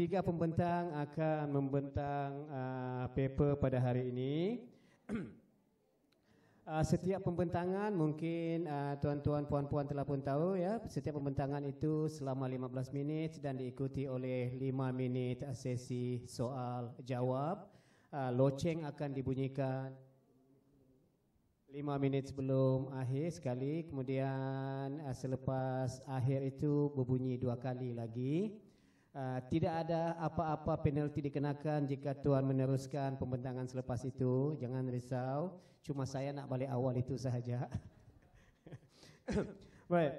Tiga pembentang akan membentang paper pada hari ini. Setiap pembentangan mungkin tuan-tuan puan-puan telah pun tahu ya, setiap pembentangan itu selama 15 minit dan diikuti oleh 5 minit sesi soal jawab. Loceng akan dibunyikan 5 minit sebelum akhir sekali, kemudian selepas akhir itu berbunyi 2 kali lagi. Tidak ada apa-apa penalti dikenakan jika tuan meneruskan pembentangan selepas itu. Jangan risau, cuma saya nak balik awal itu sahaja. Baik.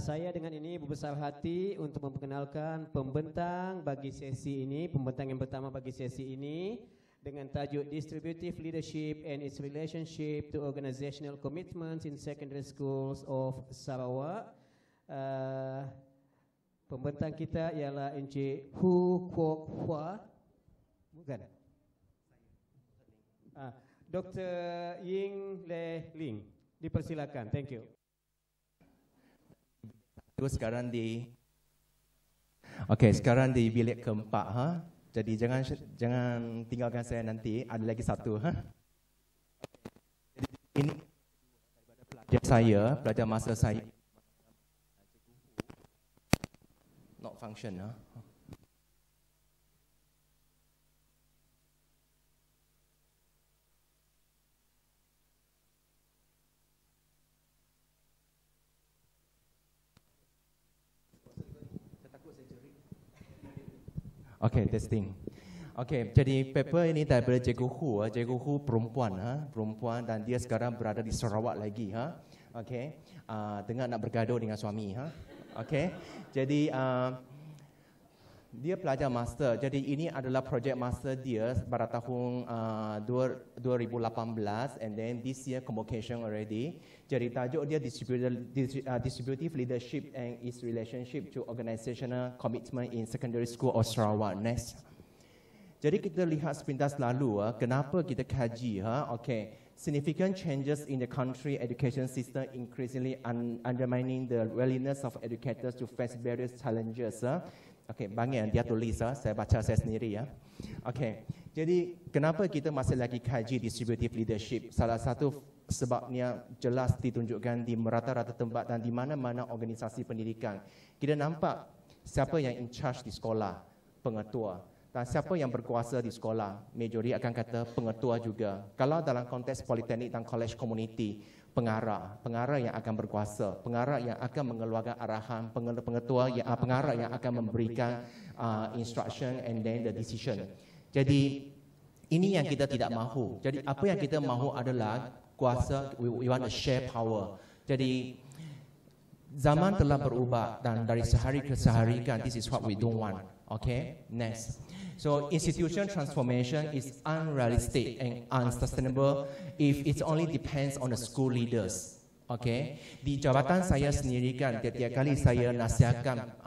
Saya dengan ini berbesar hati untuk memperkenalkan pembentang bagi sesi ini, pembentang yang pertama bagi sesi ini dengan tajuk Distributive Leadership and its Relationship to Organizational Commitments in Secondary Schools of Sarawak. Pembentang kita ialah Encik Hu Kwok Hua. Bukan? Dr. Ying Le Ling. Dipersilakan. Thank you. Sekarang di sekarang di bilik keempat Jadi jangan tinggalkan saya nanti, ada lagi satu Ini pelajar masa saya not function Okay, testing. Okay, jadi paper ini daripada Cikgu Hu. Cikgu Hu perempuan dan dia sekarang berada di Sarawak lagi Okay, tengah nak bergaduh dengan suami Okay, jadi dia pelajar master. Jadi ini adalah projek master dia pada tahun 2018 and then this year convocation already. Jadi tajuk dia Distributive Leadership and its Relationship to Organizational Commitment in Secondary School of Sarawak. Next. Jadi kita lihat sepintas lalu kenapa kita kaji okay. Significant changes in the country education system increasingly undermining the willingness of educators to face various challenges. Okay, Bahagian dia tulis, saya baca saya sendiri Okay, jadi kenapa kita masih lagi kaji distributive leadership? Salah satu sebabnya jelas ditunjukkan di merata-rata tempat dan di mana-mana organisasi pendidikan. Kita nampak siapa yang in charge di sekolah, pengetua. Dan siapa yang berkuasa di sekolah, majoriti akan kata pengetua juga. Kalau dalam konteks politeknik dan college community, pengarah yang akan berkuasa, pengarah yang akan mengeluarkan arahan, pengarah yang akan memberikan instruction and then the decision. Jadi ini yang kita tidak mahu. Jadi apa yang kita mahu adalah kuasa, we want to share power. Jadi zaman telah berubah dan dari sehari ke sehari kan, this is what we don't want. Okay, next. So institution transformation is unrealistic and unsustainable if it only depends on the school leaders. Okay, di jabatan saya sendiri kan, tiap kali saya nasihatkan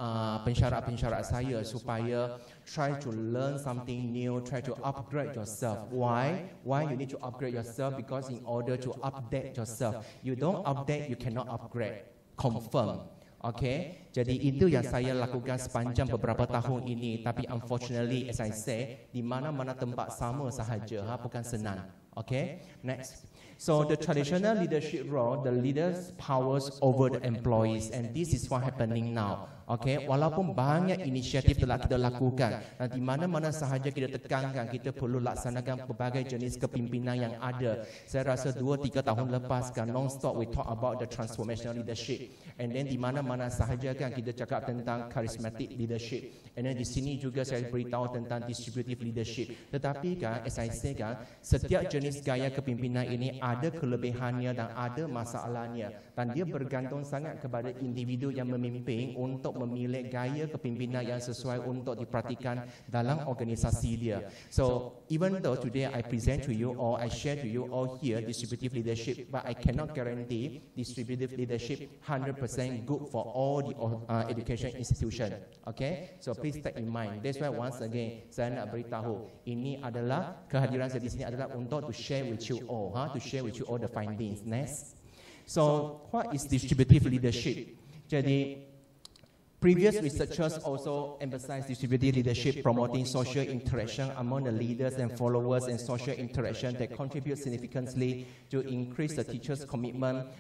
pensyarat-pensyarat saya supaya try to learn something new, try to upgrade yourself. Why? Why you need to upgrade yourself? Because in order to update yourself, you don't update, you cannot upgrade. Confirm. Okay, jadi itu yang saya lakukan sepanjang beberapa tahun ini. Tapi unfortunately, as I say, di mana-mana tempat sama sahaja, bukan senang. Okay, next. So the traditional leadership role, the leaders powers over the employees, and this is what happening now. Okay, walaupun banyak inisiatif telah kita lakukan, dan di mana-mana sahaja kita tekankan, kita perlu laksanakan pelbagai jenis kepimpinan yang ada. Saya rasa 2-3 tahun lepas kan non-stop we talk about the transformational leadership, and then di mana-mana sahaja kan kita cakap tentang charismatic leadership, and then di sini juga saya beritahu tentang distributive leadership. Tetapi kan, as I say kan, setiap jenis gaya kepimpinan ini ada kelebihannya dan ada masalahnya, dan dia bergantung sangat kepada individu yang memimpin untuk memilih gaya kepimpinan yang sesuai untuk diperhatikan dalam organisasi dia. So even though today I present to you or I share to you all here distributive leadership, but I cannot guarantee distributive leadership 100% good for all the education institution. Okay, so please take in mind. That's why once again saya nak beritahu, ini adalah kehadiran saya di sini adalah untuk to share with you all, to share with you all the findings. Next. So what is distributive leadership? Jadi Previous researchers also emphasized distributed leadership, promoting social interaction among the leaders and followers and social interaction that contribute significantly to increase the teachers' commitment,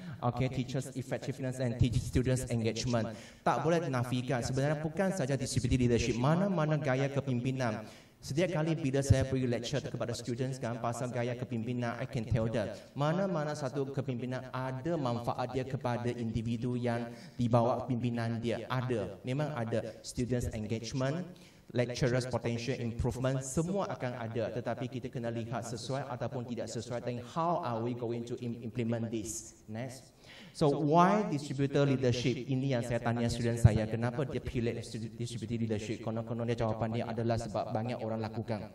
teachers' effectiveness and teach students' engagement. Tak boleh dinafikan, sebenarnya bukan saja distributed leadership, mana-mana gaya kepimpinan. Setiap kali bila saya beri lecture kepada students kan pasal gaya kepimpinan, I can tell them mana-mana satu kepimpinan ada manfaat dia kepada individu yang di bawah pimpinan dia. Ada, memang ada. Students engagement, lecturers potential improvement, semua akan ada. Tetapi kita kena lihat sesuai ataupun tidak sesuai dan how are we going to implement this. Next. So why distributor leadership? Ini yang saya tanya student saya, kenapa dia pilih distributor leadership? Konon-konon dia jawapan dia adalah sebab banyak orang lakukan.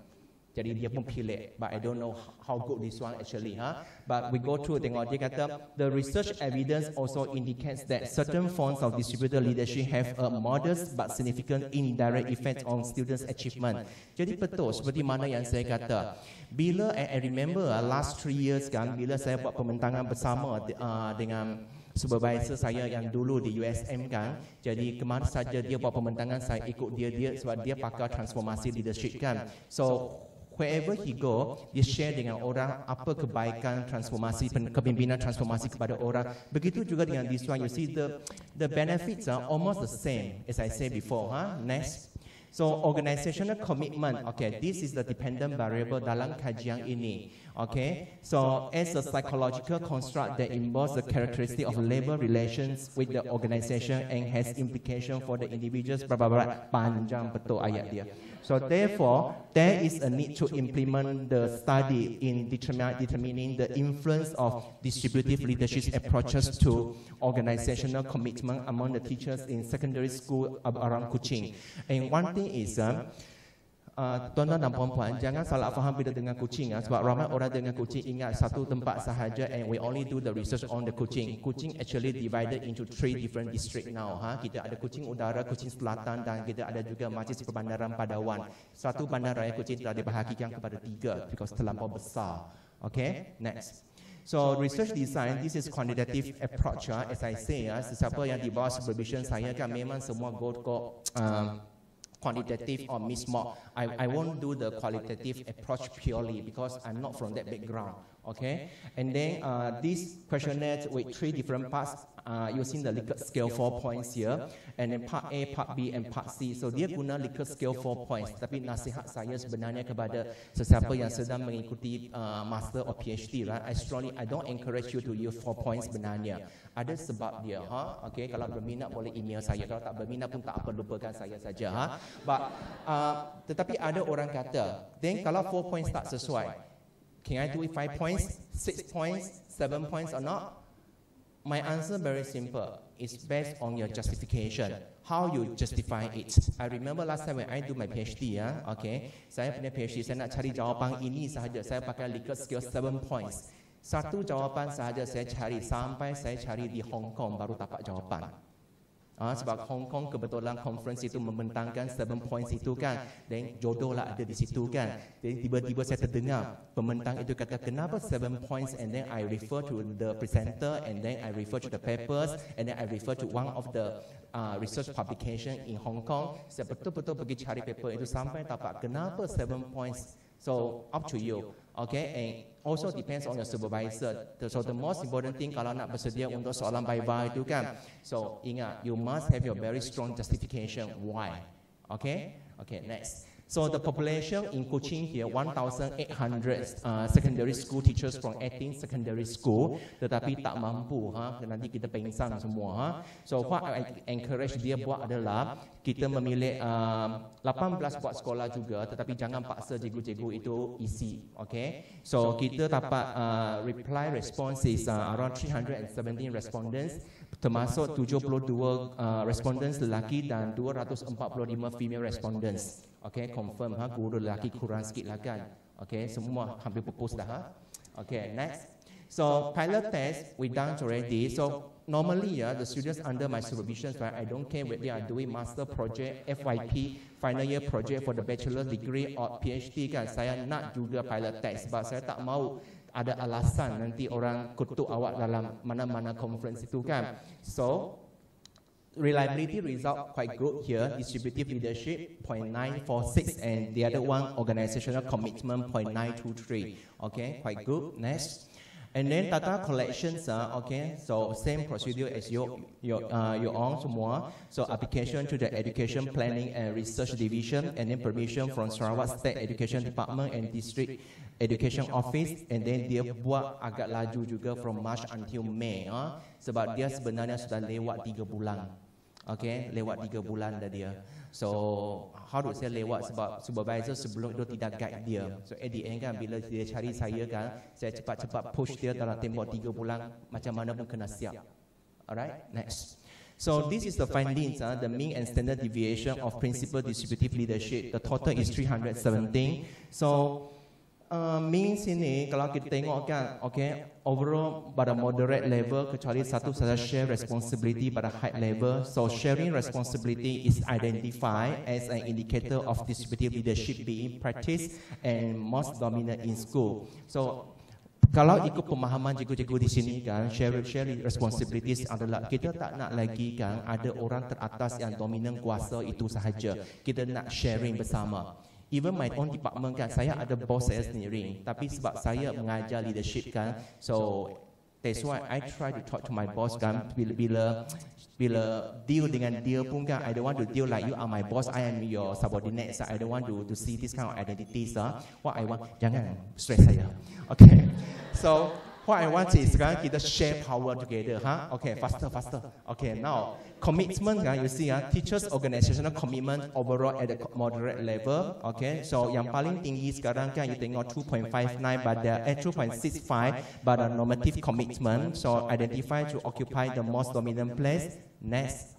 Jadi dia pun pilih. But I don't know how good this one actually. But we go through, tengok dia kata, the research evidence also indicates that certain forms of distributor leadership have a modest but significant indirect effect on students' achievement. Jadi betul seperti mana yang saya kata. Bila I remember last 3 years kan, bila saya buat pembentangan bersama dengan supervisor saya yang dulu di USM kan, jadi kemana saja dia buat pembentangan saya ikut dia sebab dia pakar transformasi leadership kan. So wherever he go, dia share dengan orang apa kebaikan transformasi, kepimpinan transformasi kepada orang. Begitu juga dengan this one, you see the benefits are almost the same as I said before. Next. So organizational commitment, this is the dependent variable dalam kajian ini. So as a psychological construct that involves the characteristic of labor relations with the organization and has implication for the individuals, panjang betul ayat dia. So therefore, there is a need to implement the study in determining the influence of distributive leadership approaches to organizational commitment among the teachers in secondary school around Kuching. And one thing is, tuan-tuan dan puan-puan, jangan salah faham bila dengan Kuching sebab ramai orang dengan Kuching ingat satu tempat sahaja and we only do the research on the Kuching. Kuching actually divided into 3 different district now. Kita ada Kuching Utara, Kuching Selatan dan kita ada juga Majlis Perbandaran Padawan. Satu bandaraya Kuching telah dibahagikan kepada 3 because terlampau besar. Next. So research design, this is quantitative approach. As I say, sesiapa yang di bawah supervision saya kan memang semua go quantitative or mismod. I won't do the qualitative approach purely because I'm not from that background. And then this questionnaire with 3 different parts using the Likert scale 4 points here, and then part A, part B, and part C. So dia guna Likert scale 4 points. Tapi nasihat saya sebenarnya kepada sesiapa yang sedang mengikuti master or PhD, right? I don't encourage you to use 4 points sebenarnya. Ada sebab dia. Kalau berminat boleh email saya. Kalau tak berminat pun tak apa, lupakan saya saja. But tetapi ada orang kata, then kalau 4 points tak sesuai, can I do it 5 points, 6 points, 7 points or not? My answer very simple. It's based on your justification. How you justify it. I remember last time when I do my PhD, saya punya PhD, saya nak cari jawapan ini sahaja. Saya pakai Likert scale 7 points. Satu jawapan sahaja saya cari sampai saya cari di Hong Kong baru dapat jawapan. Sebab Hong Kong kebetulan conference itu membentangkan 7 points itu kan, dan jodoh lah ada di situ kan. Jadi tiba-tiba saya terdengar pembentang itu kata kenapa 7 points, and then I refer to the presenter, and then I refer to the papers, and then I refer to one of the research publication in Hong Kong. Saya betul-betul pergi cari paper itu sampai dapat kenapa 7 points. So up to you, and also depends on your supervisor. So the most important thing kalau nak bersedia untuk soalan viva itu kan, so ingat you must have your very strong justification why. Next. So the population in Kuching here 1,800 secondary school teachers from 18 secondary school, tetapi tak mampu, nanti kita pengsan semua. So what I encourage dia buat adalah kita memilih 18 buat sekolah juga, tetapi jangan paksa cikgu-cikgu itu isi. So kita dapat reply responses around 317 respondents, termasuk 72 respondents lelaki dan 245 female respondents. Confirm guru lelaki kurang sikit lah kan. Semua hampir pupus dah. Next. So pilot test we done already. So normally the students under my supervision, right, I don't care whether they are doing master project, FYP, final year project for the bachelor degree or PhD kan, saya nak juga pilot test sebab saya tak mau ada alasan nanti orang kutuk awak dalam mana-mana conference itu kan. So reliability result quite good here. Distributive leadership 0.946, and the other one organizational commitment 0.923. Okay, quite good. Next. And then data collections, okay, so same procedure as your own semua. So application to the Education Planning and Research Division, and then permission from Sarawak State Education Department and District Education Office, and then dia buat agak laju juga from March until May, sebab dia sebenarnya sudah lewat 3 bulan. Okay, lewat 3 bulan dah dia. So how do saya lewat sebab supervisor sebelum itu tidak guide dia. So at the end kan bila dia cari saya kan, saya cepat-cepat push dia dalam tempoh 3 bulan, macam mana pun kena siap. Alright, next. So this is the findings, the mean and standard deviation of principal distributive leadership. The total is 317. So mean sini kalau kita tengok kan, okay, overall pada moderate level kecuali satu saja share responsibility pada high level. So sharing responsibility is identified as an indicator of distributive leadership being practiced and most dominant in school. So kalau ikut pemahaman cikgu-cikgu di sini kan, sharing responsibilities adalah kita tak nak lagi kan ada orang teratas yang dominan kuasa itu sahaja. Kita nak sharing bersama. Even my own department kan, saya ada boss saya sendiri, tapi sebab saya mengajar leadership kan, so that's why I try to talk to my boss kan, bila deal dengan dia pun kan, I don't want to deal like you are my boss, I am your subordinate, so I don't want to see this kind of identities. What I want, jangan stress saya. Okay, so what I want is kan kita share power together, Okay, faster. Okay, now commitment kan, you see teachers organizational commitment overall at the moderate level. Okay, so yang paling tinggi sekarang kan you tengok 2.59 pada 2.65 pada normative commitment. So identify to occupy the most dominant place. Next.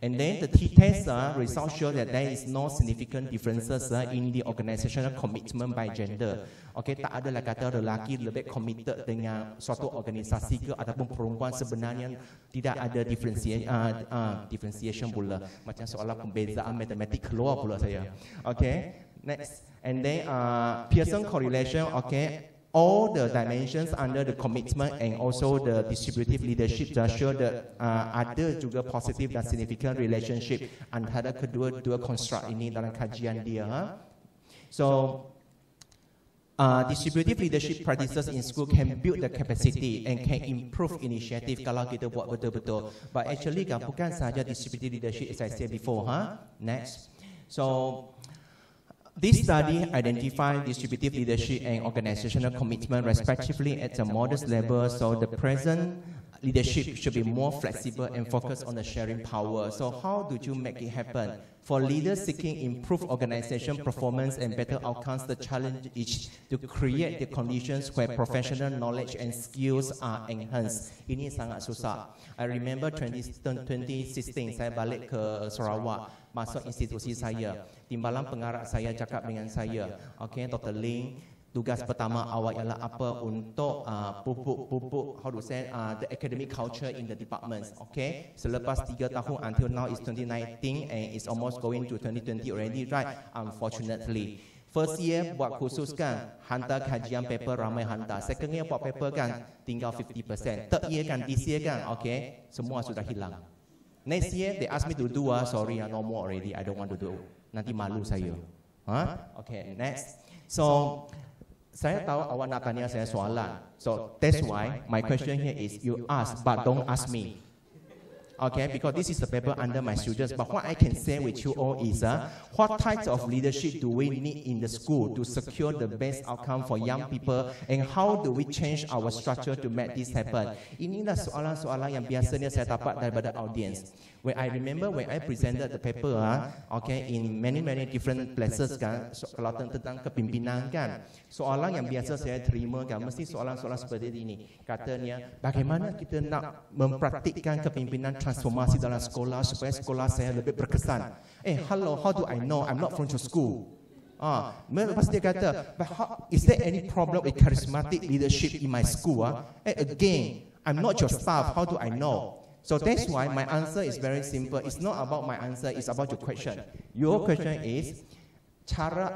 And then the t-test results show that there is no significant differences in the organizational commitment by gender. Okay, tak adalah kata lelaki lebih committed dengan suatu organisasi ke ataupun perempuan, sebenarnya tidak ada differentiation pula. Macam soalan pembezaan matematik keluar pula saya. Okay, next. And then Pearson correlation, okay. All the dimensions under the commitment and also the distributive leadership just show that ada juga positive dan significant relationship antara kedua-dua construct ini dalam kajian dia. So distributive leadership practices in school can build the capacity and can improve initiative kalau kita buat betul-betul. But actually kan bukan sahaja distributive leadership as I said before. Next. So this study identified distributive leadership and organizational commitment respectively at a modest level, so the present leadership should be more flexible and focus on the sharing power. So how do you make it happen? For leaders seeking improved organization performance and better outcomes, the challenge is to create the conditions where professional knowledge and skills are enhanced. Ini sangat susah. I remember 2016 saya balik ke Sarawak, masuk institusi saya. Timbalan pengarah saya cakap dengan saya, okay, Dr. Ling, tugas pertama awak ialah apa untuk pupuk how to say the academic culture in the departments. Okay, selepas 3 tahun until now is 2019 and it's almost going to 2020 already, right? Unfortunately, first year buat khusus kan, hantar kajian paper ramai hantar. Second year buat paper kan, tinggal 50%. Third year kan, this year kan, okay, semua sudah hilang. Next year they ask me to do, sorry, no more already, I don't want to do. Nanti malu saya. Okay, next. So saya tahu awak nak tanya saya soalan. So that's why my question here is you ask but don't ask me. Okay, because this is the paper under my students. But what I can say with you all is what types of leadership do we need in the school to secure the best outcome for young people, and how do we change our structure to make this happen? Inilah soalan-soalan yang biasanya saya dapat daripada audience. When I remember when I presented the paper, okay, in many different places kan, kalau tentang kepimpinan kan, soalan yang biasa saya terima kan, mesti soalan-soalan seperti ini. Katanya, bagaimana kita nak mempraktikkan kepimpinan transformasi dalam sekolah supaya sekolah saya lebih berkesan? Hello, how do I know? I'm not from your school. Lepas dia kata, but is there any problem with charismatic leadership in my school? Again, I'm not your staff. How do I know? So that's why my answer is very simple. It's not about my answer, it's about your question. Your question is, cara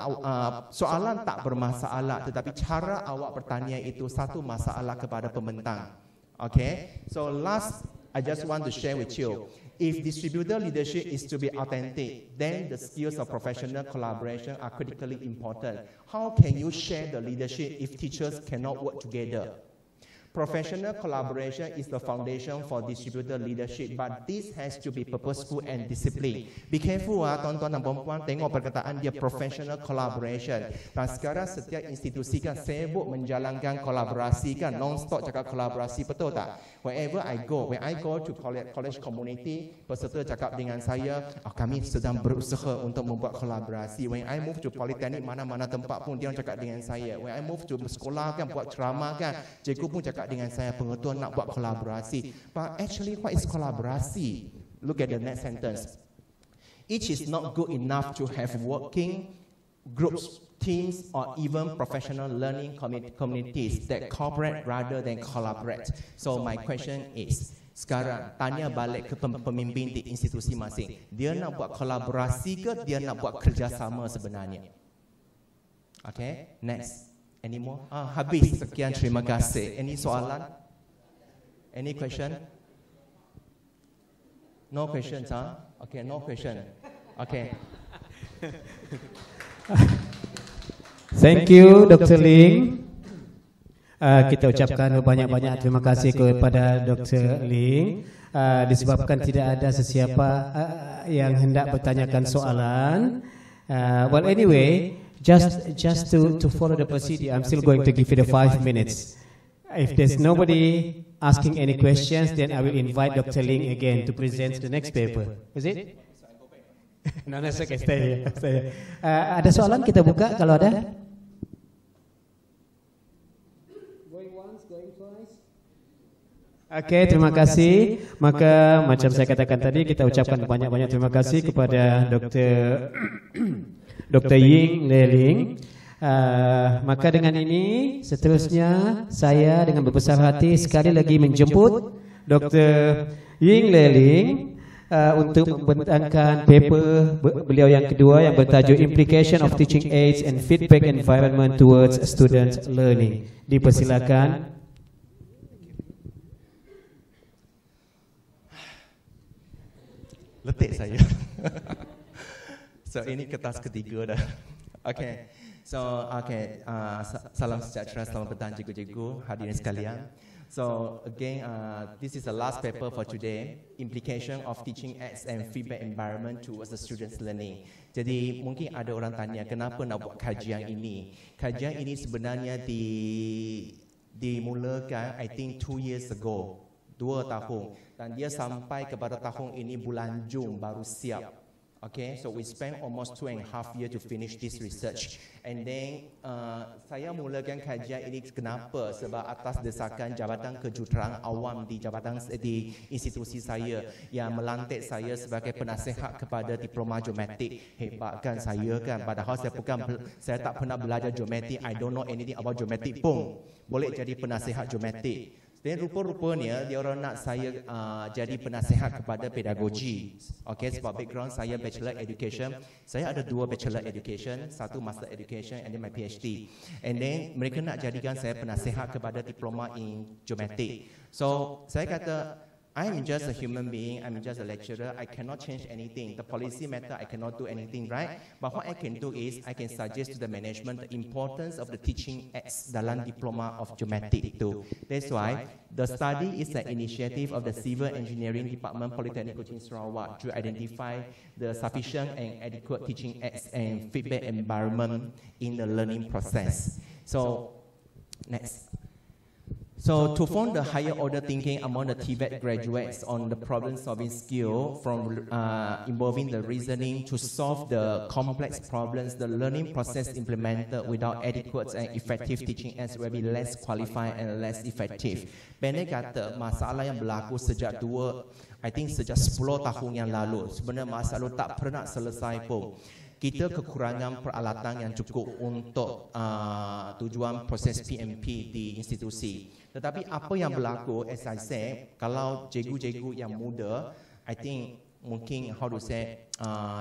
soalan tak bermasalah, tetapi cara awak bertanya itu satu masalah kepada pembentang. Okay, so last I just want to share with you. If distributor leadership is to be authentic, then the skills of professional collaboration are critically important. How can you share the leadership if teachers cannot work together? Professional collaboration is the foundation for distributor leadership, but this has to be purposeful and disciplined. Be careful tuan-tuan dan puan-puan, tengok perkataan dia professional collaboration. Dan sekarang setiap institusi kan sibuk menjalankan kolaborasi kan, non-stop cakap kolaborasi, betul tak? Wherever I go, when I go to college community, peserta cakap dengan saya, kami sedang berusaha untuk membuat kolaborasi. When I move to polytechnic, mana-mana tempat pun dia cakap dengan saya. When I move to sekolah kan, buat ceramah kan, cikgu pun cakap dengan saya, pengetuan nak buat kolaborasi. But actually, what is kolaborasi? Look at the next sentence. Each is not good enough to have working groups, teams, or even professional learning communities that cooperate rather than collaborate. So my question is, sekarang tanya balik ke pemimpin di institusi masing. Dia nak buat kolaborasi ke dia nak buat kerjasama sebenarnya? Okay, next. Any more? Habis. Sekian, terima kasih. Any soalan? Any question? No questions, huh? Okay, no question. Okay. Thank you, Dr. Ling. Kita ucapkan banyak-banyak terima kasih kepada Dr. Ling. Disebabkan tidak ada sesiapa yang hendak bertanyakan soalan. Well, anyway, just to follow the procedure, I'm still going to give you the 5 minutes. If there's nobody asking any questions, then I will invite Dr. Ling again to present the next paper. Is it? No, that's okay. Stay here. Stay here. Ada soalan, kita buka kalau ada. Going once, going twice. Okay, terima kasih. Maka macam saya katakan tadi, kita ucapkan banyak-banyak terima kasih kepada Dr. Ying Leling. Maka dengan ini seterusnya saya dengan berbesar hati sekali lagi menjemput Dr. Ying Leling untuk membentangkan paper beliau yang kedua yang bertajuk Implication of Teaching Aids and Feedback Environment Towards Student Learning. Dipersilakan. Letih saya. So ini kertas ketiga dah. Okay. So okay. Salam sejahtera, selamat petang cikgu-cikgu, hadirin sekalian. So again, this is the last paper for today. Implication of teaching aids and feedback environment towards the students' learning. Jadi mungkin ada orang tanya, kenapa nak buat kajian ini? Kajian ini sebenarnya dimulakan, I think 2 years ago, 2 tahun, dan dia sampai kepada tahun ini bulan Jun baru siap. Okay, so we spent almost 2.5 years to finish this research. And then saya mulakan kajian ini kenapa? Sebab atas desakan Jabatan Kejuruteraan Awam di institusi saya yang melantik saya sebagai penasihat kepada diploma geometrik. Hebat kan saya kan? Padahal saya tak pernah belajar geometrik. I don't know anything about geometrik pun. Boleh jadi penasihat geometrik. Dan rupa-rupanya dia orang nak saya jadi penasihat kepada pedagogi. Okay, sebab background saya bachelor education. Saya ada 2 bachelor education, 1 master education and then my PhD. And then mereka nak jadikan saya penasihat kepada diploma in geometrik. So saya kata, I'm just a human being, I'm just a lecturer, I cannot change anything. The policy matter, I cannot do anything, right? But what I can do is, I can suggest to the management the importance of the teaching aids dalam diploma of geometrik itu. That's why, the study is an initiative of the Civil Engineering Department Polytechnic Kuching Sarawak to identify the sufficient and adequate teaching aids and feedback environment in the learning process. So, next. So to form the higher order thinking among the TVET graduates on the problem-solving skill from involving the reasoning to solve the complex problems, the learning process implemented without adequate and effective teaching aids will be less qualified and less effective. Pendek kata, masalah yang berlaku sejak sejak 10 tahun yang lalu, sebenarnya masalah tak pernah selesai pun. Kita kekurangan peralatan yang cukup untuk tujuan proses PMP di institusi. Tetapi apa yang berlaku, as I said, kalau cikgu-cikgu yang muda, I think mungkin, how to say,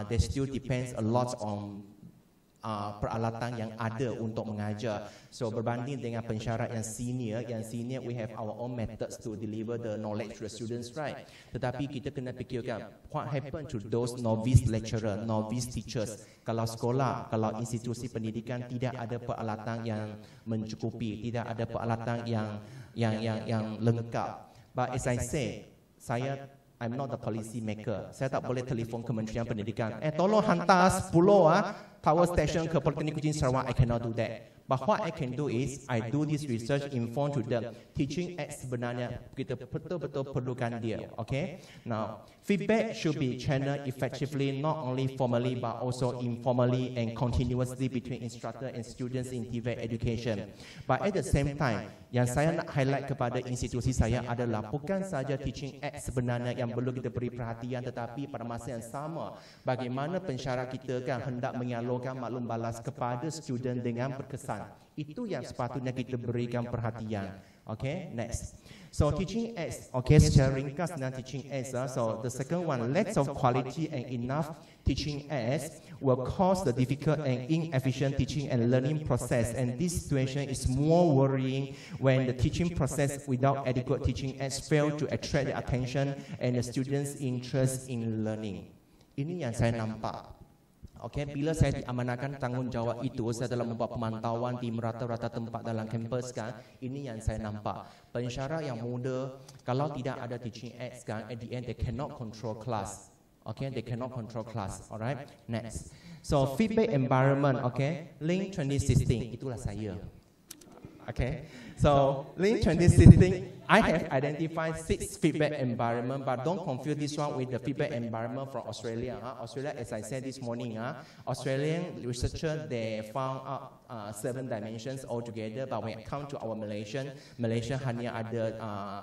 they still depends a lot on peralatan yang ada untuk mengajar. So berbanding dengan pensyarat yang senior we have our own methods to deliver the knowledge to the students, right? Tetapi kita kena fikirkan what happened to those novice lecturer, novice teachers. Kalau sekolah, kalau institusi pendidikan tidak ada peralatan yang mencukupi, tidak ada peralatan yang lengkap. But as I say, I'm not the policy maker. Saya tak boleh telefon Kementerian Pendidikan. Tolong hantar 10 tower station ke Politeknik Kuching Sarawak. I cannot do that. But what I can do is, I do this research, inform to them. Teaching aids sebenarnya kita betul-betul perlukan dia. Okay? Now, feedback should be channeled effectively, not only formally but also informally and continuously between instructor and students in TVET education. But at the same time, yang saya nak highlight kepada institusi saya adalah bukan saja teaching aids sebenarnya yang perlu kita beri perhatian, tetapi pada masa yang sama, bagaimana pensyarat kita kan hendak menyalurkan maklum balas kepada student dengan berkesan. Itu yang sepatutnya kita berikan perhatian. Okay, next. So teaching aids, okay, secara ringkas tentang teaching aids. So the second one, lack of quality and enough teaching aids will cause the difficult and inefficient teaching and learning process. And this situation is more worrying when the teaching process without adequate teaching aids fail to attract the attention and the students' interest in learning. Ini yang saya nampak. Okay, bila saya diamanahkan tanggungjawab itu, saya dalam membuat pemantauan di merata-rata tempat dalam kampus kan, ini yang saya nampak. Pensyarat yang muda, kalau tidak ada teaching aids kan, at the end they cannot control class. Okay, they cannot control class. Alright, next. So feedback environment, okay, link 2016, itulah saya. Okay, so link 2016. I have identified 6 feedback environment, but don't confuse this one with the feedback environment from Australia. Australia, as I said this morning, Australian researchers, they found out 7 dimensions altogether, but when it comes to our Malaysia hanya ada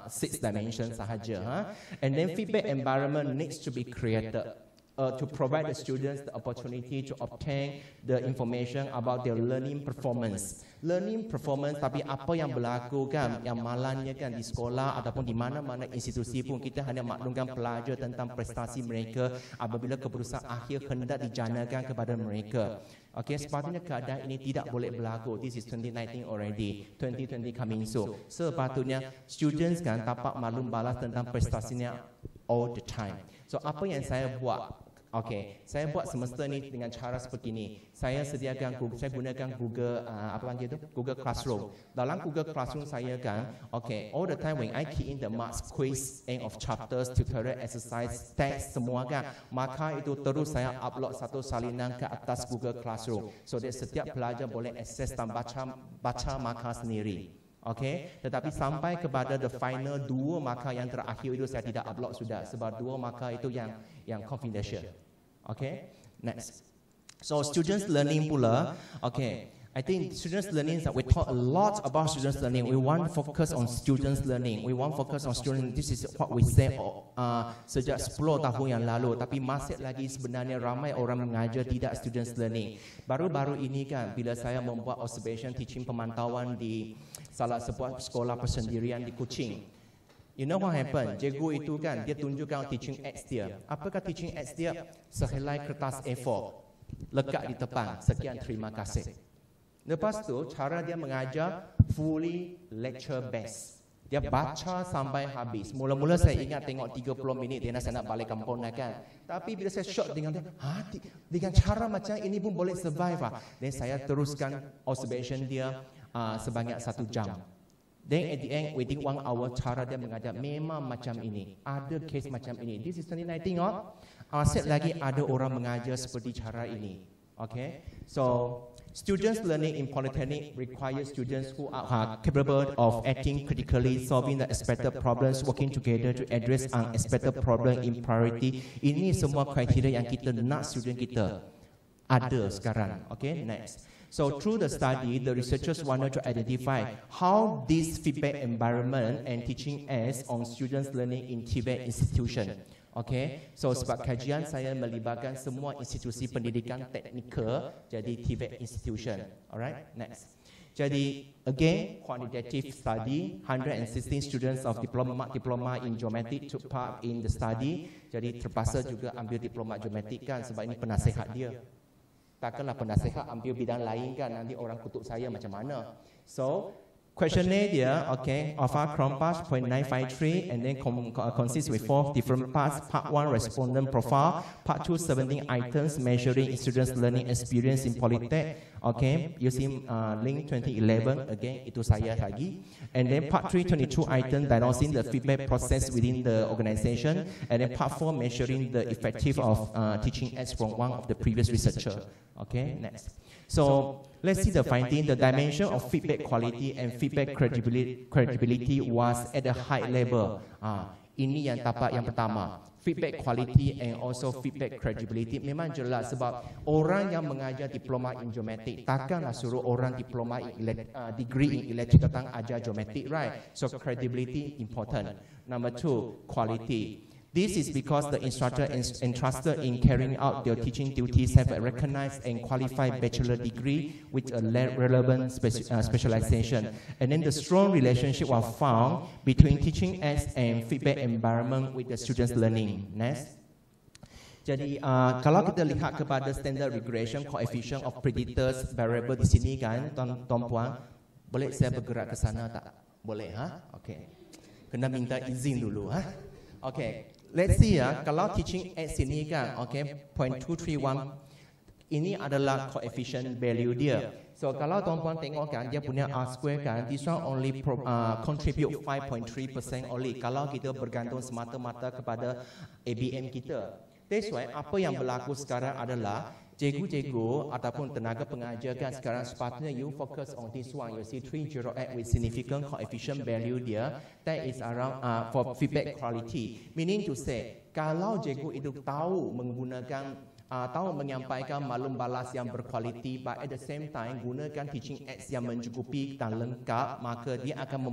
6 dimensions sahaja. And then feedback environment needs to be created to provide the students the opportunity to obtain the information about their learning performance. Learning performance, tapi apa yang berlaku kan, yang malangnya kan di sekolah ataupun di mana-mana institusi pun kita hanya maklumkan pelajar tentang prestasi mereka apabila keputusan akhir hendak dijanakan kepada mereka. Okay, sepatutnya keadaan ini tidak boleh berlaku. This is 2019 already, 2020 coming soon. Sepatutnya students kan dapat maklum balas tentang prestasinya all the time. So apa yang saya buat? Okay, saya buat semesta ni dengan cara seperti ini. Saya sediakan, saya gunakan Google apa panggil itu? Google Classroom. Dalam Google Classroom saya kan, okay, all the time when I key in the marks, quiz, end of chapters, tutorial exercise, text semua kan, maka itu terus saya upload satu salinan ke atas Google Classroom. So that setiap pelajar boleh akses dan baca markah sendiri. Okay, tetapi sampai kepada the final 2 markah yang terakhir itu saya tidak upload sudah, sebab 2 markah itu yang confidential. Okay, next. So students learning pula, okay, I think students learning, we talk a lot about students learning. We want focus on students learning. We want focus on students. This is what we say sejak 10 tahun yang lalu. Tapi masih lagi sebenarnya ramai orang mengajar tidak students learning. Baru-baru ini kan, bila saya membuat observation teaching pemantauan di salah sebuah sekolah persendirian di Kuching. You know what happened? Cikgu itu kan, dia tunjukkan teaching aids dia. Apakah teaching aids dia? Sehelai kertas A4, lekat di depan, sekian terima kasih. Lepas tu, cara dia mengajar fully lecture based. Dia baca sampai habis. Mula-mula saya ingat tengok 30 minit, dia nak balik kampung kan. Tapi bila saya shock dengan dia, dengan cara macam ini pun boleh survive. Dan saya teruskan observation dia sebanyak 1 jam. Then at the end, within 1 hour, cara dia mengajar memang macam ini. Ada case macam ini. This is 2019 set lagi ada orang mengajar seperti cara ini. Okay, so students learning in Polytechnic require students who are capable of acting critically, solving the expected problems, working together to address unexpected problem in priority. Ini semua kriteria yang kita nak student kita ada sekarang. Okay, next. So through the study, the researchers wanted to identify how this feedback environment and teaching aids on students learning in TVET institution. Okay, so sebab kajian saya melibatkan semua institusi pendidikan teknikal jadi TVET institution. Alright, next. Jadi again, quantitative study, 116 students of diploma in geometry took part in the study. Jadi terpaksa juga ambil diploma geometrik kan sebab ini penasihat dia. Takkanlah penasihat ambil bidang lain kan, nanti orang kutuk saya macam mana. So, questionnaire dia, okay, offer compass 0.953 and then consists with 4 different parts. Part 1, respondent profile. Part 2, 17 items measuring students' learning experience in Polytech. Okay, using link 2011, again, itu saya lagi. And then part 3, 22 items diagnosing the feedback process within the organization. And then part 4, measuring the effective of teaching aids from one of the previous researcher. Okay, next. So let's see the finding. The dimension of feedback quality and feedback credibility was at a high level. Ini yang tapak yang pertama. Feedback quality and also feedback credibility. Memang jelas sebab orang yang mengajar diploma in geometrik takkanlah suruh orang diploma in degree in electrical datang ajar geometrik, right? So credibility important. Number 2, quality. This is because the instructor entrusted in carrying out their teaching duties have a recognized and qualified bachelor degree with a relevant specialization. And then the strong relationship was found between teaching aids and feedback environment with the students' learning. Next. Jadi kalau kita lihat kepada standard regression coefficient of predictors variable di sini kan, tuan-puan, boleh saya bergerak ke sana tak? Boleh, ha? Okay. Kena minta izin dulu, ha? Okay. Let's see ya, kalau teaching aids sini kan, okay, 0.231, ini adalah coefficient value dia. So kalau tuan-puan tengok kan, dia punya R square kan, this one only contribute 5.3% only. Kalau kita bergantung semata-mata kepada ABM kita. That's why apa yang berlaku sekarang adalah cikgu-cikgu ataupun tenaga pengajar kan sekarang sepatutnya you focus on this one. You see 308 with significant coefficient value dia, that is around for feedback quality. Meaning to say, kalau cikgu itu tahu menggunakan tahu menyampaikan maklum balas yang berkualiti, but at the same time gunakan teaching aids yang mencukupi dan lengkap, maka dia akan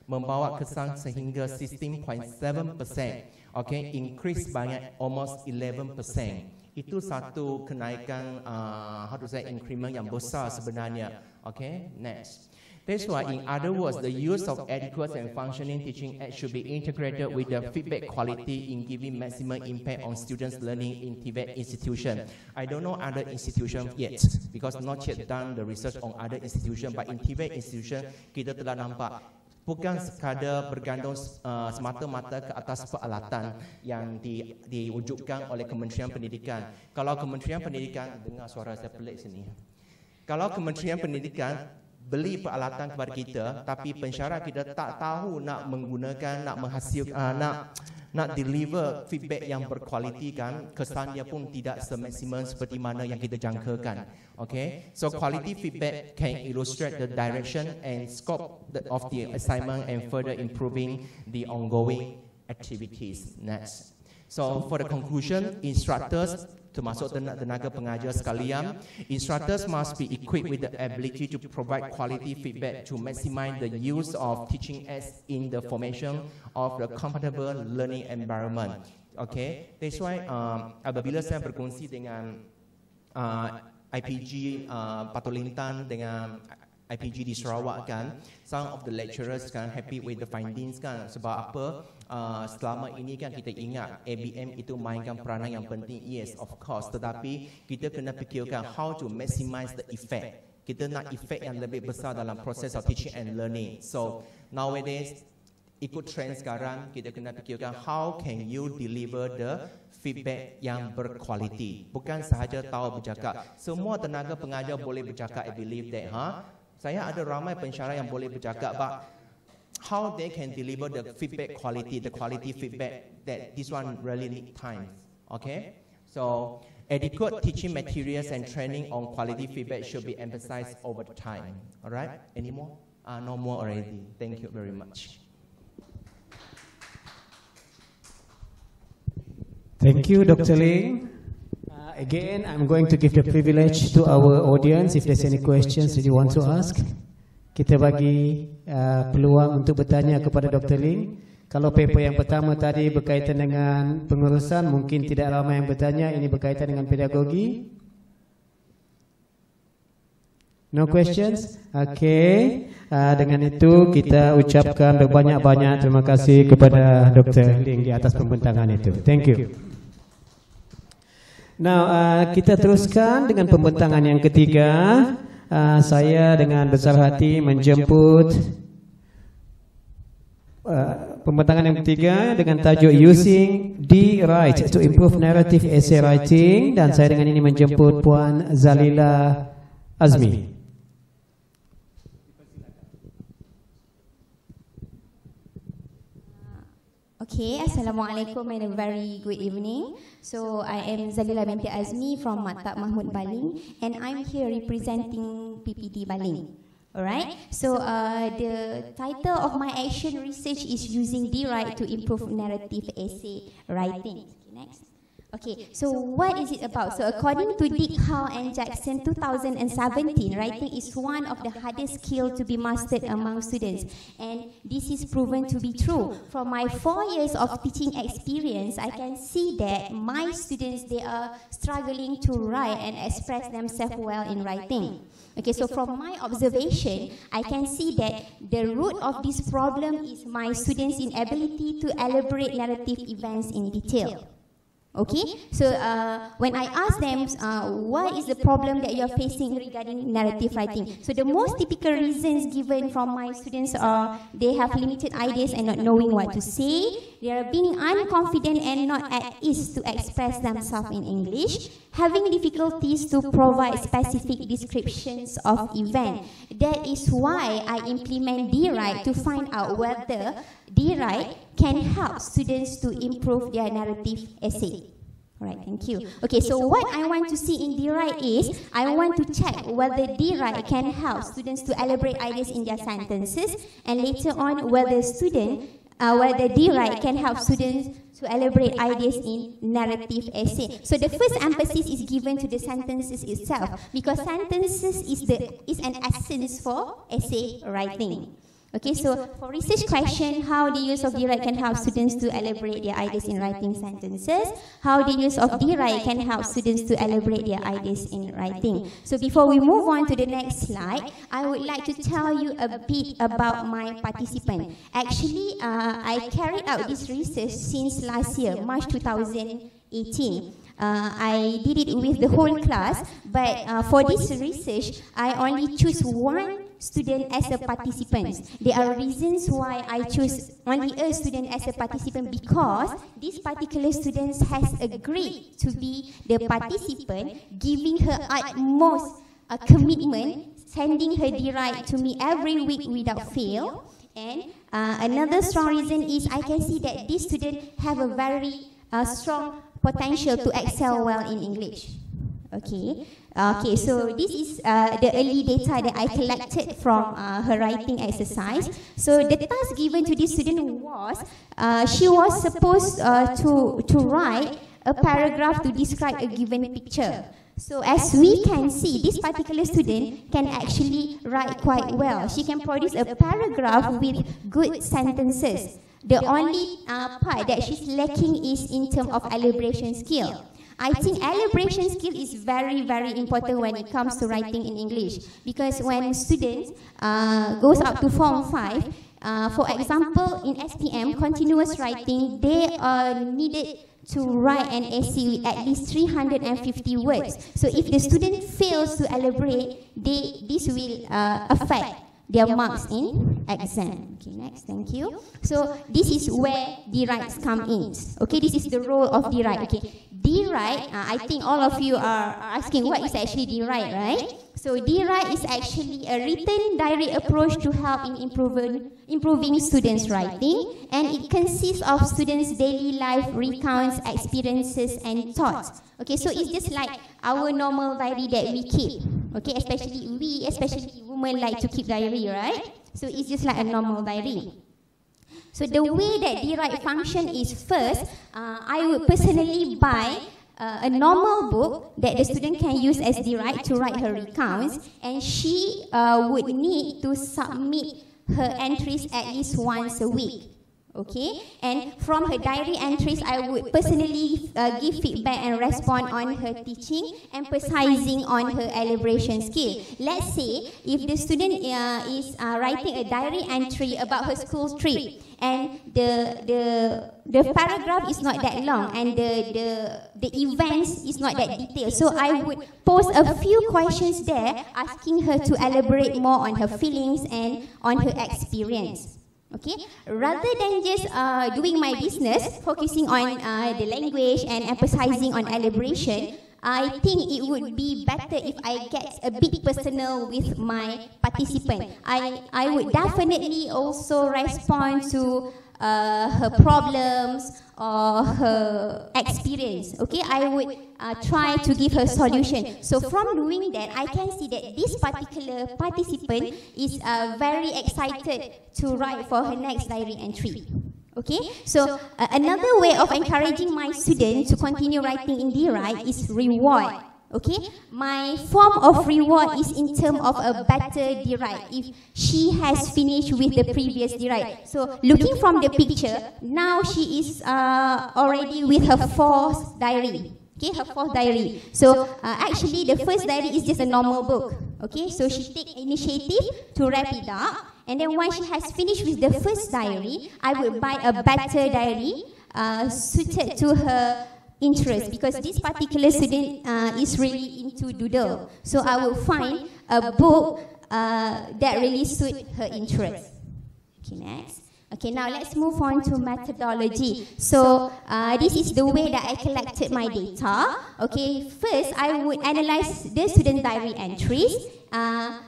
membawa kesan sehingga 16.7%, okay, increase banyak almost 11%. Itu satu kenaikan how to say increment yang besar sebenarnya. Okay, next. That's why, in other words, the use of adequate and functioning teaching aids should be integrated with the feedback quality in giving maximum impact on students' learning in TVET institution. I don't know other institutions yet because not yet done the research on other institutions, but in TVET institution kita telah nampak bukan sekadar bergantung semata-mata ke atas peralatan yang diwujudkan oleh Kementerian Pendidikan. Kalau Kementerian Pendidikan, dengar suara saya pelik sini. Kalau Kementerian Pendidikan beli peralatan kepada kita, tapi pensyarah kita tak tahu nak menggunakan, nak menghasilkan, nak deliver feedback yang berkualiti kan, kesannya pun tidak semaksimum seperti mana yang kita jangkakan. Okay, so quality feedback can illustrate the direction and scope of the assignment and further improving the ongoing activities. Next. So for the conclusion, instructors, termasuk tenaga pengajar sekalian, instructors must be equipped with the ability to provide quality feedback to maximize the use of teaching aids in the formation of the compatible learning environment. Okay, that's why apabila saya berkongsi dengan IPG Patolintan dengan IPG di Sarawak kan, some of the lecturers kan happy with the findings kan, sebab apa? Selama ini kan kita ingat ABM itu mainkan peranan yang penting, yes of course, tetapi kita kena fikirkan how to maximize the effect. Kita nak effect yang lebih besar dalam proses of teaching and learning. So nowadays ikut trend sekarang, kita kena fikirkan how can you deliver the feedback yang berkualiti. Bukan sahaja tahu bercakap. Semua tenaga pengajar boleh bercakap, I believe that. Saya ada ramai pensyarah yang boleh bercakap, but how they can deliver the feedback quality, the quality feedback, that this one really need time. Okay, so adequate teaching materials and training on quality feedback should be emphasized over time. All right, any more? No more already. Thank you very much. Thank you, Dr. Ling. Again, I'm going to give the privilege to our audience if there's any questions that you want to ask. Kita bagi peluang untuk bertanya kepada Dr. Ling. Kalau paper yang pertama tadi berkaitan dengan pengurusan, mungkin tidak ramai yang bertanya. Ini berkaitan dengan pedagogi. No questions? Okay. Dengan itu kita ucapkan berbanyak-banyak terima kasih kepada Dr. Ling di atas pembentangan itu. Thank you. Now, kita teruskan dengan pembentangan yang ketiga. Saya dengan besar hati menjemput pembentangan yang ketiga dengan tajuk Using D-Write to Improve Narrative Essay Writing, dan saya dengan ini menjemput Puan Zalila Azmi. Okay, Assalamualaikum and a very good evening. So I am Zalila binti Azmi from Maktab Mahmud Baling, and I'm here representing PPD Baling. Alright, so the title of my action research is Using D-Write to Improve Narrative Essay Writing. Okay, next. Okay, so what is it about? So according to Dick, Howe and Jackson 2017, writing is one of the hardest skills to be mastered among students, and this is proven to be true. From my 4 years of teaching experience, I can see that my students, they are struggling to write and express themselves well in writing. Okay, so from my observation, I can see that the root of this problem is my students' inability to elaborate narrative events in detail. Okay, so when I ask them what is the problem that you are facing regarding narrative writing, so the most typical reasons given from my students are they have limited ideas and not knowing what to say, they are being unconfident and not at ease to express themselves in English, having difficulties to provide specific descriptions of event. That is why I implement D-Write to find out whether D-Write can help students to improve their narrative essay. Alright, thank you. Okay, so what I want to see in D-Write is, I want to check whether D-Write can help students to elaborate ideas in their sentences, and later on whether D-Write can help students to elaborate ideas in narrative essay. So the first emphasis is given to the sentences itself, because sentences is an essence for essay writing. Okay, so for research question, how the use of D-Write can help students to elaborate their ideas in writing sentences, how the use of D-Write can help students to elaborate their ideas in writing. So before we move on to the next slide, I would like to tell you a bit about my participant. Actually, I carried out this research since last year, March 2018. I did it with the whole class, but for this research, I only choose one student as a participant. There are reasons why I choose only a student as a participant, because this particular student has agreed to be the participant, giving her utmost commitment, sending her D-Write to me every week without fail. And another strong reason is I can see that this student have a very strong potential to excel well in English. Okay. Okay, so this is the early data that I collected from her writing exercise. So the task given to this student was, she was supposed to write a paragraph to describe a given picture. So as we can see, this particular student can actually write quite well. She can produce a paragraph with good sentences. The only part that she's lacking is in terms of elaboration skill. I think elaboration skill is very, very important when it comes to writing in English, because when students goes up to Form 5, for example, in STM, continuous writing, they are needed to write an essay with at least 350 words. So if the student fails to elaborate, this will affect their marks in exam. Okay, next, thank you. So this is where D-Writes come in. Okay, this is the role of D-Write. Okay, D-Write, I think all of you are asking what is actually D-Write, right? So D-Write is actually a written diary approach to help in improving students' writing, and it consists of students' daily life recounts, experiences, and thoughts. Okay, so it's just like our normal diary that we keep. Okay, especially women like to keep diary, right? So it's just like a normal diary. So the way that D-Write function is, first, I would personally buy a normal book that the student can use as D-Write to write her recounts, and she would need to submit her entries at least once a week. Okay, and from her diary entries, I would personally give feedback and respond on her teaching, emphasizing on her elaboration skill. Let's say if the student is writing a diary entry about her school trip, and the paragraph is not that long, and the events is not that detailed. So I would pose a few questions there, asking her to elaborate more on her feelings and on her experience. Okay, rather than just doing my business, focusing on the language and emphasizing on elaboration, I think it would be better if I get a bit personal with my participant. I would definitely also respond to her problems or her experience. Okay, I would try to give her solution. So from doing that, I can see that this particular participant is very excited to write for her next diary entry. Okay, so another way of encouraging my students to continue writing in DRI is reward. Okay, my form of reward is in terms of a better DRI if she has finished with the previous DRI. So looking from the picture, now she is already with her fourth diary. Okay, her fourth diary. So actually the first diary is just a normal book. Okay, so she take initiative to wrap it up, and then once she has finished with the first diary, I would buy a better diary suited to her interest, because this particular student is really into doodle. So I will find a book that really suits her interest. Okay, next. Okay, now let's move on to methodology. So this is the way that I collected my data. Okay, first I would analyze the student diary entries,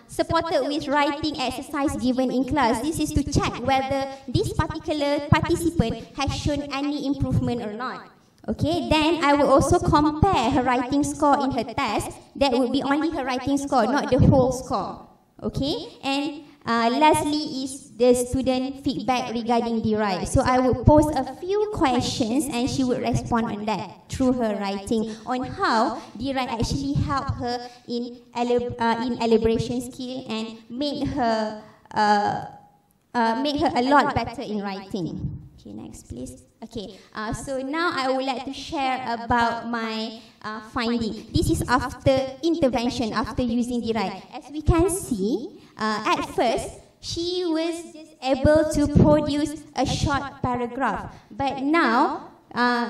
supported with writing exercise given in class. This is to check whether this particular participant has shown any improvement or not. Okay, then I will also compare her writing score in her test. That would be only her writing score, not the whole score. Okay, and lastly is the student feedback regarding DRI. So I would pose a few questions and she would respond on that through her writing on how DRI actually helped her in elaboration skill and make her a lot better in writing. Okay, next please. Okay, so now I would like to share about my finding. This is after intervention, after using DRI. As we can see, at first, she was just able to produce a short paragraph. But now,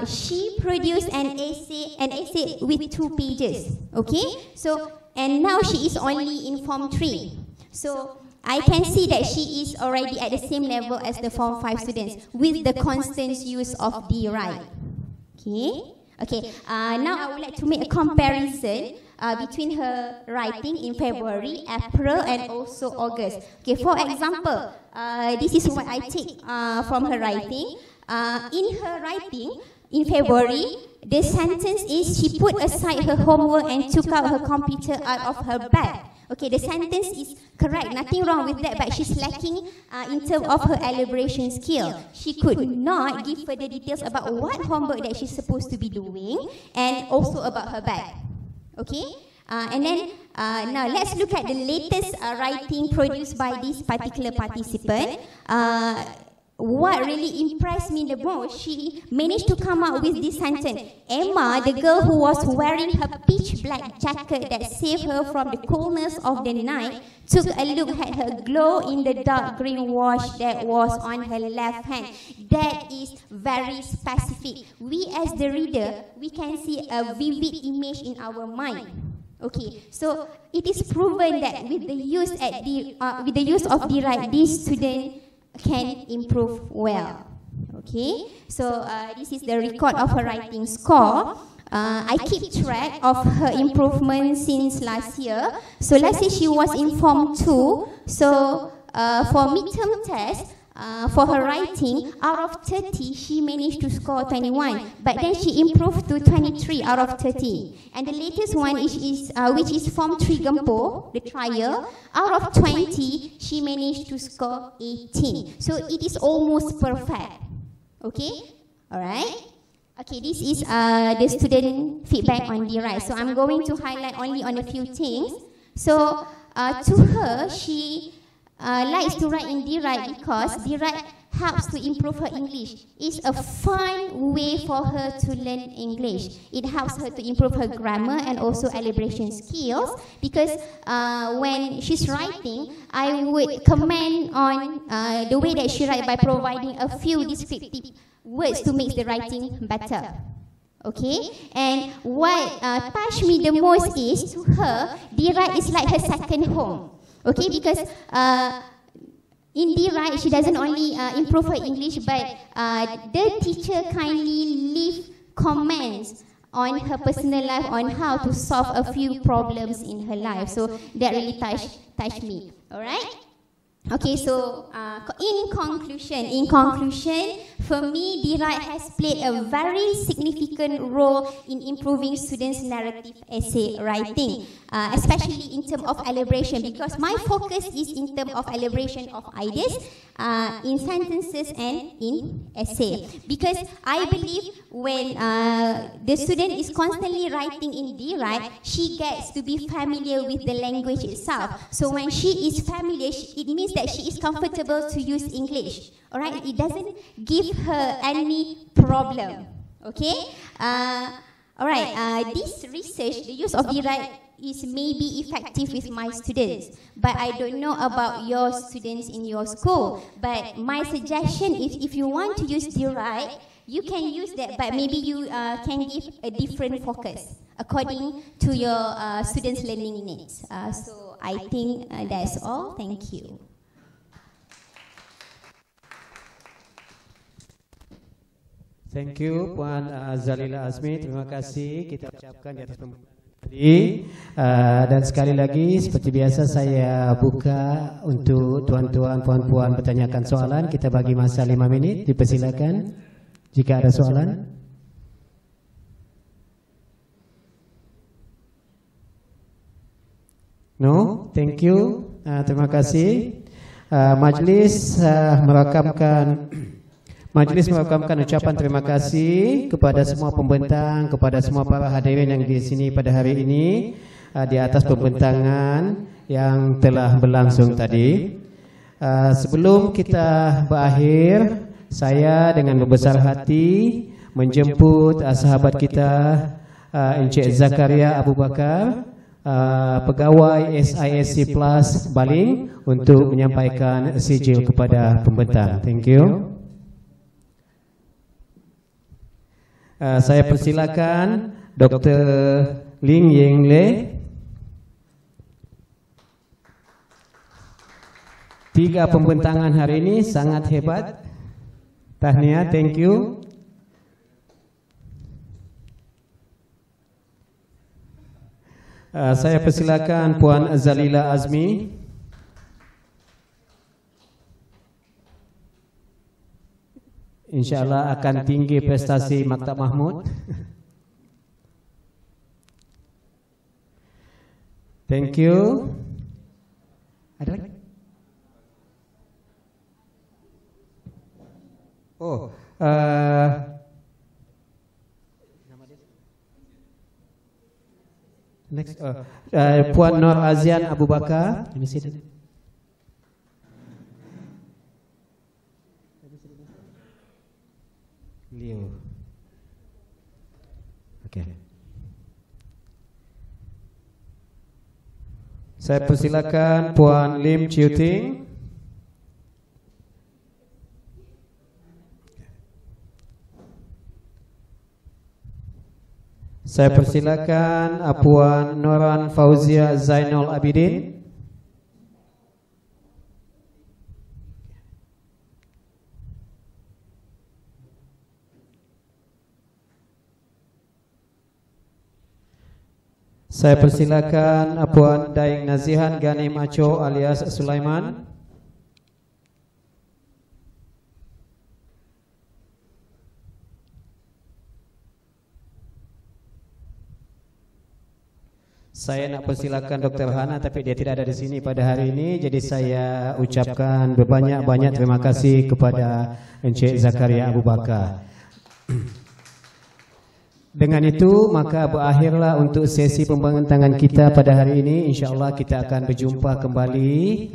she produced an essay with 2 pages. Okay, so, and now she is only in Form 3. So, I can see that she is already at the same level as the Form 5 students with the constant use of DRI. Okay, okay. Now I would like to make a comparison between her writing in February, April, and also August. Okay, for example, this is what I take from her writing. In her writing, in February, the sentence is she put aside her homework and took out her computer out of her bag. Okay, the sentence is correct, nothing wrong with that, but she's lacking in terms of her elaboration skill. She could not give further details about what homework that she's supposed to be doing and also about her bag. Okay, and then now let's look at the latest writing produced by this particular participant. What really impressed me the most, she managed to come up with this sentence. Emma, the girl who was wearing her pitch black jacket that saved her from the coolness of the night, took a look at her glow in the dark green wash that was on her left hand. That is very specific. We as the reader, we can see a vivid image in our mind. Okay, so it is proven that with the use of DRI, this student can improve well. Okay, so this is the record of her writing score. I keep track of her improvement since last year. So let's say she was in Form 2. So for midterm test, for her writing, out of 30, she managed to score 21. But then she improved to 23 out of 30. And the latest one is which is Form 3 Gempo, the trial. Out of 20, she managed to score 18. So it is almost perfect. Okay? Alright? Okay, this is the student feedback on DRI. So I'm going to highlight only on a few things. So to her, she likes to write in DRI because DRI helps to improve her English. It's a fun way for her to learn English. It helps her to improve her grammar and also elaboration skills, because when she's writing, I would comment on the way that she writes by providing a few descriptive words to make the writing better. Okay, and what touched me the most is, to her, Dira is like her second home. Okay, because in Dira, she doesn't only improve her English, but the teacher kindly leave comments on her personal life, on how to solve a few problems in her life. So that really touched me. All right. Okay, so in conclusion, for me, Dira has played a very significant role in improving students' narrative essay writing, especially in terms of elaboration, because my focus is in terms of elaboration of ideas in sentences and in essay. Because I believe when the student is constantly writing in Dira, she gets to be familiar with the language itself. So when she is familiar, it means that she is comfortable to use English. All right, it doesn't give her any problem. Okay. All right. This research, the use of Dira is maybe effective with my students, but I don't know about your students in your school. But my suggestion is, if you want to use Dira, you can use that, but maybe you can give a different focus according to your students' learning needs. So I think that's all. Thank you. Thank you, Puan Zalila Azmi. Terima kasih kita ucapkan di atas pembukaan tadi. Dan sekali lagi, seperti biasa, saya buka untuk tuan-tuan, puan-puan bertanyakan soalan. Kita bagi masa 5 minit. Dipersilakan jika ada soalan. No, thank you. Terima kasih. Majlis merakamkan ucapan terima kasih kepada semua pembentang, kepada semua para hadirin yang di sini pada hari ini di atas pembentangan yang telah berlangsung tadi. Sebelum kita berakhir, saya dengan berbesar hati menjemput sahabat kita Encik Zakaria Abu Bakar, pegawai SISC Plus Baling, untuk menyampaikan sijil kepada pembentang. Thank you. Saya persilakan Dr. Ling Yeng Le. 3 pembentangan hari ini sangat hebat. Tahniah, thank you. Saya persilakan Puan Zalila Azmi. InsyaAllah akan tinggi prestasi Maktab Mahmud. Thank you. Ada lagi? Oh, next, Puan Nur Azian Abu Bakar. Ini sini. Leo. Oke. Saya persilakan Puan Lim Chiu Ting. Saya persilakan Puan Noran Fauzia Zainul Abidin. Saya persilakan Puan Daeng Nazihan Ganim Aco alias Sulaiman. Saya nak persilakan Dr. Hana, tapi dia tidak ada di sini pada hari ini. Jadi saya ucapkan berbanyak-banyak terima kasih kepada Encik Zakaria Abu Bakar. Dengan itu maka berakhirlah untuk sesi pembentangan kita pada hari ini. InsyaAllah kita akan berjumpa kembali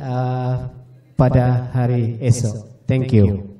pada hari esok. Thank you.